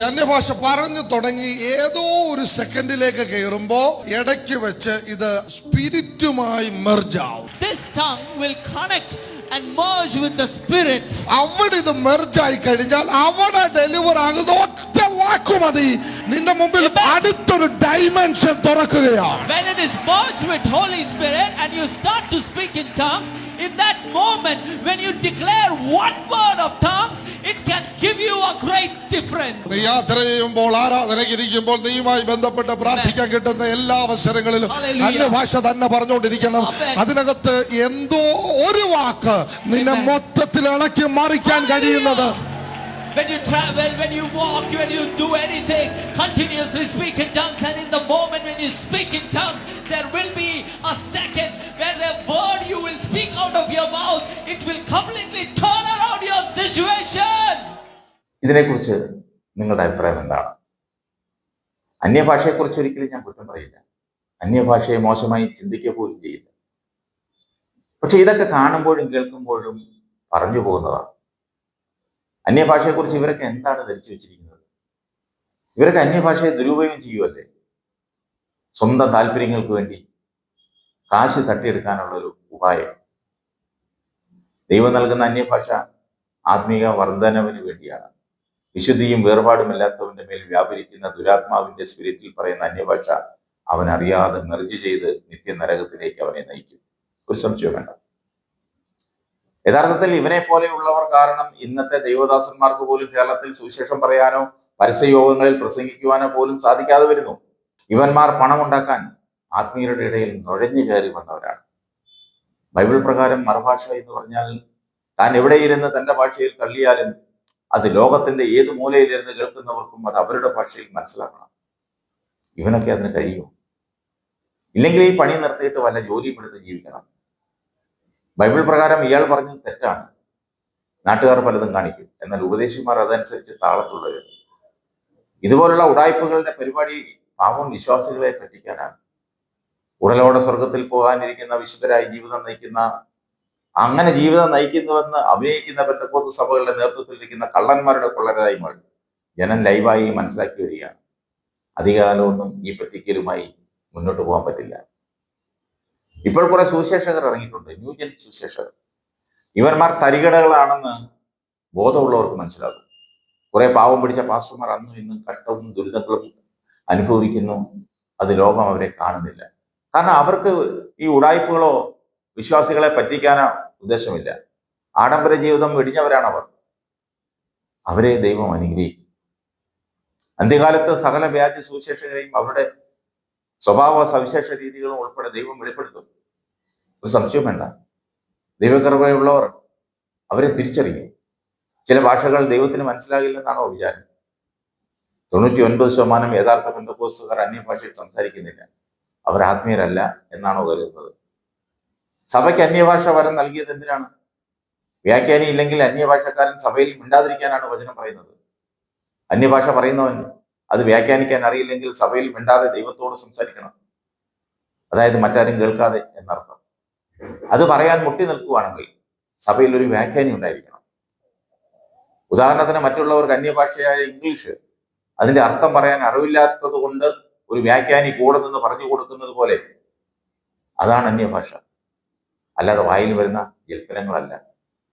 അന്യഭാഷ പറഞ്ഞു തുടങ്ങി ഏതോ ഒരു സെക്കൻഡിലേക്ക് കയറുമ്പോ ഇടയ്ക്ക് വെച്ച് ഇത് സ്പിരിറ്റുമായി മെർജ് ആവും. This tongue will connect and merge with the spirit. അവിടെ ഇത് മെർജ് ആയി കഴിഞ്ഞാൽ അവിടെ ഡെലിവർ ആകുന്ന ഒറ്റ വാക്കു മതി നിന്റെ മുമ്പിൽ അടുത്തൊരു ഡൈമെൻഷൻ തുറക്കുകയാണ്. When it is merged with Holy Spirit and you start to speak in tongues, in that moment when you declare one word of tongues, it can give you a great difference. നീ യാത്ര ചെയ്യുമ്പോൾ ആരാധനയ്ക്കിരിക്കുമ്പോൾ നീയുമായി ബന്ധപ്പെട്ട് പ്രാർത്ഥിക്കാൻ കിട്ടുന്ന എല്ലാ അവസരങ്ങളിലും അന്യഭാഷ തന്നെ പറഞ്ഞുകൊണ്ടിരിക്കണം. അതിനകത്ത് എന്തോ ഒരു വാക്ക് നിന്നെ മൊത്തത്തിൽ ഇളക്കി മറിക്കാൻ കഴിയുന്നത്. When you travel, when you walk, when you do anything, continuously speak in tongues, and in the moment when you speak in tongues, there will be a second where the word you will speak out of your mouth, it will completely turn around your situation. ഇതിനെക്കുറിച്ച് നിങ്ങളുടെ അഭിപ്രായം എന്താണ്? അന്യഭാഷയെക്കുറിച്ച് ഒരിക്കലും ഞാൻ കുറ്റം പറയില്ല. അന്യഭാഷയെ മോശമായി ചിന്തിക്കുക പോലും ചെയ്യില്ല. പക്ഷെ ഇതൊക്കെ കാണുമ്പോഴും കേൾക്കുമ്പോഴും പറഞ്ഞു പോകുന്നതാണ്. അന്യഭാഷയെക്കുറിച്ച് ഇവരൊക്കെ എന്താണ് ധരിച്ചു വെച്ചിരിക്കുന്നത്? ഇവരൊക്കെ അന്യഭാഷയെ ദുരുപയോഗം ചെയ്യുമല്ലേ? സ്വന്തം താല്പര്യങ്ങൾക്ക് വേണ്ടി കാശ് തട്ടിയെടുക്കാനുള്ളൊരു ഉപായം. ദൈവം നൽകുന്ന അന്യഭാഷ ആത്മീയ വർധനവിന് വേണ്ടിയാണ്. വിശുദ്ധിയും വേർപാടുമില്ലാത്തവന്റെ മേൽ വ്യാപരിക്കുന്ന ദുരാത്മാവിന്റെ സ്പിരിറ്റിൽ പറയുന്ന അന്യഭാഷ അവൻ അറിയാതെ മെർജ് ചെയ്ത് നിത്യനരകത്തിലേക്ക് അവനെ നയിക്കും. ഒരു സംശയം വേണ്ട. യഥാർത്ഥത്തിൽ ഇവനെ പോലെയുള്ളവർ കാരണം ഇന്നത്തെ ദൈവദാസന്മാർക്ക് പോലും കേരളത്തിൽ സുവിശേഷം പറയാനോ പരസ്യയോഗങ്ങളിൽ പ്രസംഗിക്കുവാനോ പോലും സാധിക്കാതെ വരുന്നു. ഇവന്മാർ പണമുണ്ടാക്കാൻ ആത്മീയരുടെ ഇടയിൽ നുഴഞ്ഞു കയറി വന്നവരാണ്. ബൈബിൾ പ്രകാരം മറുഭാഷ എന്ന് പറഞ്ഞാൽ താൻ എവിടെയിരുന്ന് തന്റെ ഭാഷയിൽ തള്ളിയാലും അത് ലോകത്തിന്റെ ഏത് മൂലയിലിരുന്ന് കേൾക്കുന്നവർക്കും അത് അവരുടെ ഭാഷയിൽ മനസ്സിലാക്കണം. ഇവനൊക്കെ അതിന് കഴിയും. ഇല്ലെങ്കിൽ ഈ പണി നിർത്തിയിട്ട് വല്ല ജോലിയും എടുത്ത് ജീവിക്കണം. ബൈബിൾ പ്രകാരം ഇയാൾ പറഞ്ഞത് തെറ്റാണ്. നാട്ടുകാർ പലതും കാണിക്കും. എന്നാൽ ഉപദേശിമാർ അതനുസരിച്ച് താളത്തുള്ളവർ. ഇതുപോലുള്ള ഉടായ്പകളുടെ പരിപാടി പാവം വിശ്വാസികളെ പറ്റിക്കാനാണ്. ഉടലോടെ സ്വർഗത്തിൽ പോകാനിരിക്കുന്ന വിശുദ്ധരായി ജീവിതം നയിക്കുന്ന, അങ്ങനെ ജീവിതം നയിക്കുന്നുവെന്ന് അഭിനയിക്കുന്ന പെന്തക്കോസ്ത് സഭകളുടെ നേതൃത്വത്തിലിരിക്കുന്ന കള്ളന്മാരുടെ കൊള്ളരായ്മകൾ ജനം ലൈവായി മനസ്സിലാക്കി വരികയാണ്. അധികകാലമൊന്നും ഈ പറ്റിക്കലുമായി മുന്നോട്ട് പോകാൻ പറ്റില്ല. ഇപ്പോൾ കുറെ സുവിശേഷകർ ഇറങ്ങിയിട്ടുണ്ട്, ന്യൂജൻ സുവിശേഷകർ. ഇവന്മാർ തരികടകളാണെന്ന് ബോധമുള്ളവർക്ക് മനസ്സിലാകും. കുറെ പാവം പിടിച്ച പാസ്റ്റർമാർ അന്നും ഇന്നും കഷ്ടവും ദുരിതങ്ങളും അനുഭവിക്കുന്നു. അത് ലോകം അവരെ കാണുന്നില്ല. കാരണം അവർക്ക് ഈ ഉടായ്പകളോ വിശ്വാസികളെ പറ്റിക്കാനോ ഉദ്ദേശമില്ല. ആഡംബര ജീവിതം വെടിഞ്ഞവരാണവർ. അവരെ ദൈവം അനുഗ്രഹിക്കും. അന്ത്യകാലത്ത് സകല വ്യാജ സുവിശേഷകരെയും അവരുടെ സ്വഭാവ സവിശേഷ രീതികളും ഉൾപ്പെടെ ദൈവം വെളിപ്പെടുത്തും. ഒരു സംശയം വേണ്ട. ദൈവകൃപയുള്ളവർ അവരെ തിരിച്ചറിയും. ചില ഭാഷകൾ ദൈവത്തിന് മനസ്സിലാകില്ലെന്നാണോ വിചാരം? 99% യഥാർത്ഥ പെന്തക്കോസ്തുകാർ അന്യഭാഷയിൽ സംസാരിക്കുന്നില്ല. അവർ ആത്മീയരല്ല എന്നാണോ കരുതുന്നത്? സഭയ്ക്ക് അന്യഭാഷ വരം നൽകിയത് എന്തിനാണ്? വ്യാഖ്യാനി ഇല്ലെങ്കിൽ അന്യഭാഷക്കാരൻ സഭയിൽ മിണ്ടാതിരിക്കാനാണ് വചനം പറയുന്നത്. അന്യഭാഷ പറയുന്നവൻ അത് വ്യാഖ്യാനിക്കാൻ അറിയില്ലെങ്കിൽ സഭയിൽ മിണ്ടാതെ ദൈവത്തോട് സംസാരിക്കണം. അതായത് മറ്റാരും കേൾക്കാതെ എന്നർത്ഥം. അത് പറയാൻ മുട്ടി നിൽക്കുകയാണെങ്കിൽ സഭയിൽ ഒരു വ്യാഖ്യാനി ഉണ്ടായിരിക്കണം. ഉദാഹരണത്തിന് മറ്റുള്ളവർക്ക് അന്യഭാഷയായ ഇംഗ്ലീഷ് അതിന്റെ അർത്ഥം പറയാൻ അറിവില്ലാത്തത് കൊണ്ട് ഒരു വ്യാഖ്യാനി കൂടെ നിന്ന് പറഞ്ഞു കൊടുക്കുന്നത് പോലെ അതാണ് അന്യഭാഷ. അല്ലാതെ വായിൽ വരുന്ന ജൽപ്പനങ്ങളല്ല.